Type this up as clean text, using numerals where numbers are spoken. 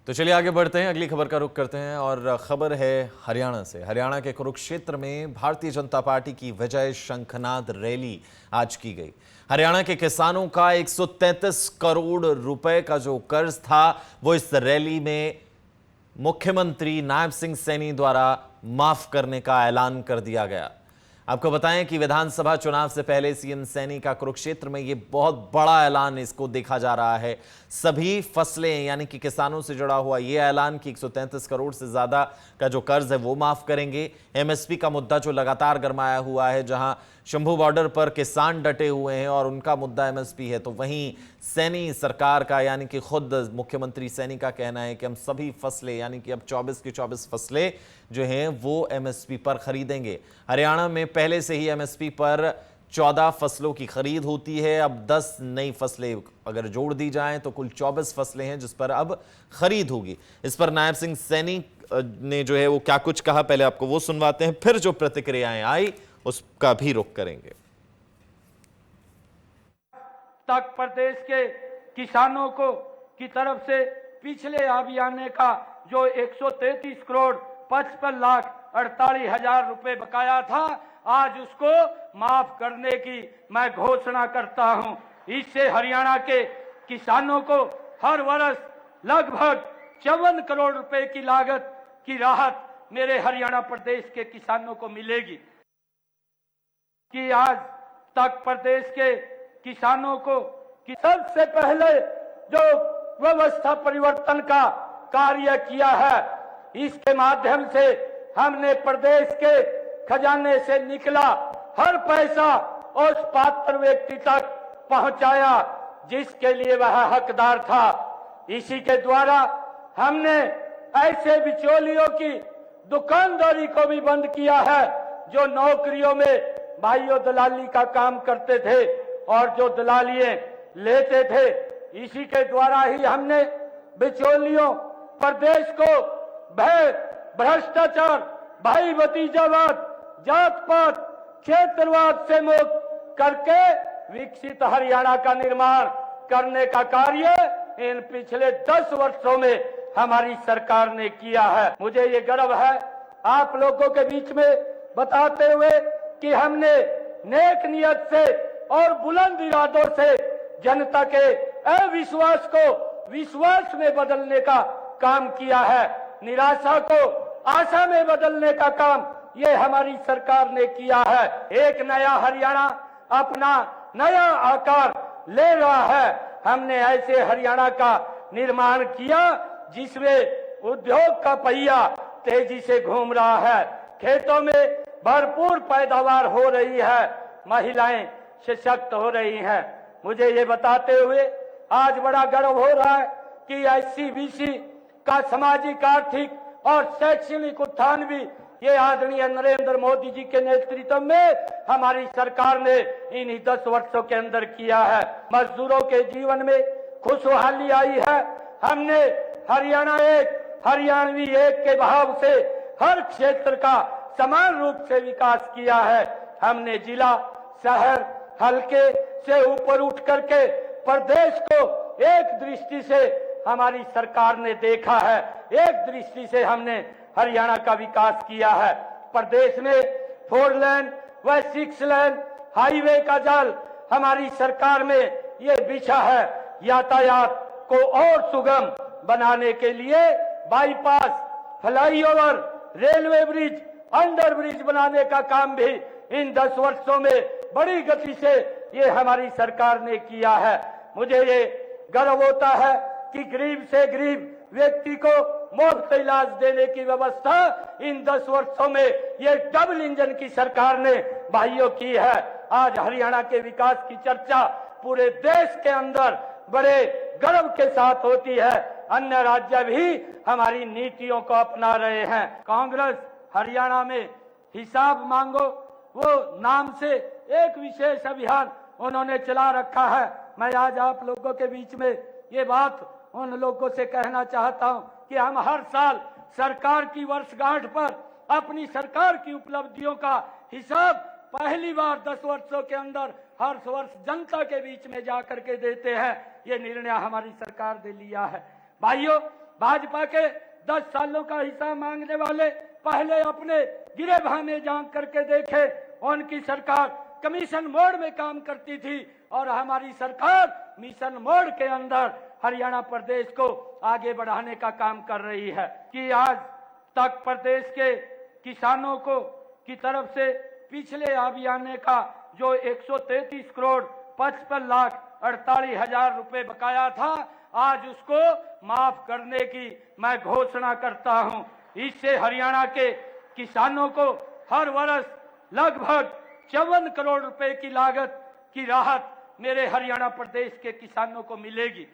तो चलिए आगे बढ़ते हैं, अगली खबर का रुख करते हैं और खबर है हरियाणा से। हरियाणा के कुरुक्षेत्र में भारतीय जनता पार्टी की विजय शंखनाद रैली आज की गई। हरियाणा के किसानों का 133 करोड़ रुपए का जो कर्ज था वो इस रैली में मुख्यमंत्री नायब सिंह सैनी द्वारा माफ करने का ऐलान कर दिया गया। आपको बताएं कि विधानसभा चुनाव से पहले सीएम सैनी का कुरुक्षेत्र में यह बहुत बड़ा ऐलान इसको देखा जा रहा है। सभी फसलें यानी कि किसानों से जुड़ा हुआ यह ऐलान कि 133 करोड़ से ज्यादा का जो कर्ज है वो माफ करेंगे। एमएसपी का मुद्दा जो लगातार गरमाया हुआ है, जहां शंभू बॉर्डर पर किसान डटे हुए हैं और उनका मुद्दा एमएसपी है, तो वहीं सैनी सरकार का यानी कि खुद मुख्यमंत्री सैनी का कहना है कि हम सभी फसलें यानी कि अब 24 की 24 फसलें जो हैं वो एमएसपी पर खरीदेंगे। हरियाणा में पहले से ही एमएसपी पर 14 फसलों की खरीद होती है। अब 10 नई फसलें अगर जोड़ दी जाएं तो कुल 24 फसलें हैं जिस पर अब खरीद होगी। इस पर नायब सिंह सैनी ने जो है वो क्या कुछ कहा, पहले आपको वो सुनवाते हैं, फिर जो प्रतिक्रियाएं आई उसका भी रुख करेंगे। तक प्रदेश के किसानों को की तरफ से पिछले अभियान का जो 133 करोड़ 55 लाख 48 हजार रुपए बकाया था, आज उसको माफ करने की मैं घोषणा करता हूं। इससे हरियाणा के किसानों को हर वर्ष लगभग 54 करोड़ रुपए की लागत की राहत मेरे हरियाणा प्रदेश के किसानों को मिलेगी। कि आज तक प्रदेश के किसानों को कि सबसे पहले जो व्यवस्था परिवर्तन का कार्य किया है, इसके माध्यम से हमने प्रदेश के खजाने से निकला हर पैसा उस पात्र व्यक्ति तक पहुंचाया जिसके लिए वह हकदार था। इसी के द्वारा हमने ऐसे बिचौलियों की दुकानदारी को भी बंद किया है जो नौकरियों में भाइयों दलाली का काम करते थे और जो दलालियां लेते थे। इसी के द्वारा ही हमने बिचौलियों प्रदेश को भय, भ्रष्टाचार, भाई भतीजावाद, जात पात, क्षेत्रवाद से मुक्त करके विकसित हरियाणा का निर्माण करने का कार्य इन पिछले 10 वर्षों में हमारी सरकार ने किया है। मुझे ये गर्व है आप लोगों के बीच में बताते हुए कि हमने नेक नियत से और बुलंद इरादों से जनता के अविश्वास को विश्वास में बदलने का काम किया है। निराशा को आशा में बदलने का काम ये हमारी सरकार ने किया है। एक नया हरियाणा अपना नया आकार ले रहा है। हमने ऐसे हरियाणा का निर्माण किया जिसमें उद्योग का पहिया तेजी से घूम रहा है, खेतों में भरपूर पैदावार हो रही है, महिलाएं सशक्त हो रही हैं। मुझे ये बताते हुए आज बड़ा गर्व हो रहा है कि एससी बीसी का सामाजिक आर्थिक और शैक्षणिक उत्थान भी ये आदरणीय नरेंद्र मोदी जी के नेतृत्व में हमारी सरकार ने इन्हीं 10 वर्षों के अंदर किया है। मजदूरों के जीवन में खुशहाली आई है। हमने हरियाणा एक, हरियाणवी एक के भाव से हर क्षेत्र का समान रूप से विकास किया है। हमने जिला, शहर, हल्के से ऊपर उठ करके प्रदेश को एक दृष्टि से हमारी सरकार ने देखा है। एक दृष्टि से हमने हरियाणा का विकास किया है। प्रदेश में 4 लेन व 6 लेन हाईवे का जाल हमारी सरकार में ये बिछा है। यातायात को और सुगम बनाने के लिए bypass, flyover, railway bridge, under bridge बनाने का काम भी इन 10 वर्षों में बड़ी गति से ये हमारी सरकार ने किया है। मुझे ये गर्व होता है कि गरीब से गरीब व्यक्ति को मुफ्त इलाज देने की व्यवस्था इन 10 वर्षों में ये डबल इंजन की सरकार ने भाइयों की है। आज हरियाणा के विकास की चर्चा पूरे देश के अंदर बड़े गर्व के साथ होती है। अन्य राज्य भी हमारी नीतियों को अपना रहे हैं। कांग्रेस हरियाणा में हिसाब मांगो वो नाम से एक विशेष अभियान उन्होंने चला रखा है। मैं आज आप लोगों के बीच में ये बात उन लोगों से कहना चाहता हूं कि हम हर साल सरकार की वर्षगांठ पर अपनी सरकार की उपलब्धियों का हिसाब पहली बार 10 वर्षों के अंदर हर वर्ष जनता के बीच में जाकर के देते हैं। ये निर्णय हमारी सरकार ने लिया है। भाइयों, भाजपा के 10 सालों का हिसाब मांगने वाले पहले अपने गिरेबान में जांच करके देखे। उनकी सरकार कमीशन मोड में काम करती थी और हमारी सरकार मिशन मोड के अंदर हरियाणा प्रदेश को आगे बढ़ाने का काम कर रही है। कि आज तक प्रदेश के किसानों को की तरफ से पिछले अभियान का जो 133 करोड़ 55 लाख 48 हजार रुपए बकाया था, आज उसको माफ करने की मैं घोषणा करता हूं। इससे हरियाणा के किसानों को हर वर्ष लगभग 54 करोड़ रुपए की लागत की राहत मेरे हरियाणा प्रदेश के किसानों को मिलेगी।